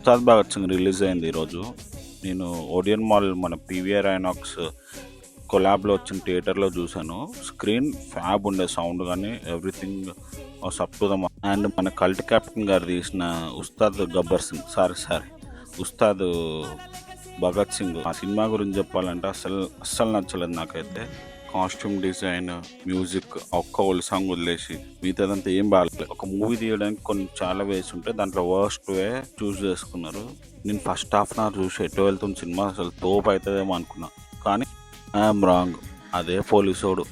Ustaad Bhagat Singh release అయింది ఈరోజు. నేను ఓడియన్ మాల్ మన పీవీఆర్ ఐనాక్స్ కొలాబ్లో వచ్చిన థియేటర్లో చూశాను. స్క్రీన్ ఫ్యాబ్ ఉండే, సౌండ్ కానీ everything up to the and మన కల్ట్ కెప్టెన్ గారు తీసిన ఉస్తాద్ గబ్బర్ సింగ్ ఉస్తాద్ భగత్ సింగ్ ఆ సినిమా గురించి చెప్పాలంటే అస్సలు నచ్చలేదు నాకైతే. కాస్ట్యూమ్ డిజైన్, మ్యూజిక్, ఒక్క ఓల్డ్ సాంగ్ వదిలేసి మిగతాదంతా ఏం బాగాలేదు. ఒక మూవీ తీయడానికి కొన్ని చాలా వేసి ఉంటే దాంట్లో వర్స్ట్ వే చూస్ చేసుకున్నారు. నేను ఫస్ట్ హాఫ్ అన్ అవర్ చూసి ఎటు వెళ్తున్న సినిమా అసలు తోపు అవుతుందేమో అనుకున్నా, కానీ ఐఎమ్ రాంగ్. అదే పోలీసోడు,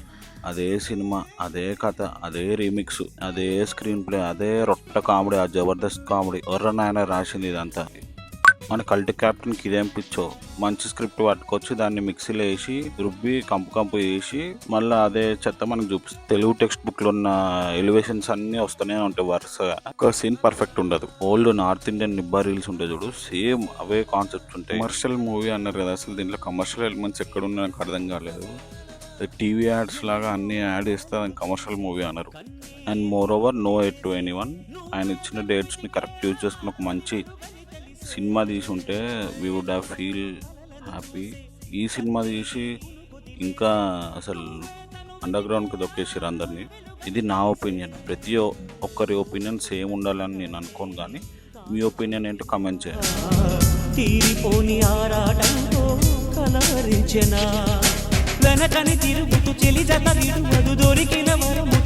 అదే సినిమా, అదే కథ, అదే రీమిక్స్, అదే స్క్రీన్ ప్లే, అదే రొట్ట కామెడీ, ఆ జబర్దస్త్ కామెడీ. ఎవరన్నా రాసింది ఇదంతా. మన కల్ట్ క్యాప్టెన్కి ఇదేం పిచ్చో, మంచి స్క్రిప్ట్ పట్టుకొచ్చి దాన్ని మిక్సీలో వేసి రుబ్బి కంపు వేసి మళ్ళీ అదే చెత్త మనకు చూపిస్తుంది. తెలుగు టెక్స్ట్ బుక్లో ఉన్న ఎలివేషన్స్ అన్నీ వస్తూనే ఉంటాయి వరుసగా. ఒక సీన్ పర్ఫెక్ట్ ఉండదు. ఓల్డ్ నార్త్ ఇండియన్ నిబ్బా రీల్స్ ఉంటాయి చూడు, సేమ్ అవే కాన్సెప్ట్స్ ఉంటాయి. కమర్షియల్ మూవీ అన్నారు కదా, అసలు దీంట్లో కమర్షియల్ ఎలిమెంట్స్ ఎక్కడున్నా నాకు అర్థం కాలేదు. టీవీ యాడ్స్ లాగా అన్ని యాడ్ చేస్తే అది కమర్షియల్ మూవీ అన్నారు. And moreover no at to anyone. ఆయన ఇచ్చిన డేట్స్ని కరెక్ట్ యూజ్ చేసుకుని ఒక మంచి సినిమా తీసి ఉంటే we would have feel happy. ఈ సినిమా తీసి ఇంకా అసలు అండర్ గ్రౌండ్కి దొక్కేసారు అందరినీ. ఇది నా ఒపీనియన్. ప్రతి ఒక్కరి ఒపీనియన్ సేమ్ ఉండాలని నేను అనుకోను, కానీ మీ ఒపీనియన్ ఏంటో కమెంట్ చేయండి. తీరిపోని ఆరాటంతో కలవరించెనా వెనకని తిరుగుతూ చెలి జత విడువదు దొరికిన వరముతు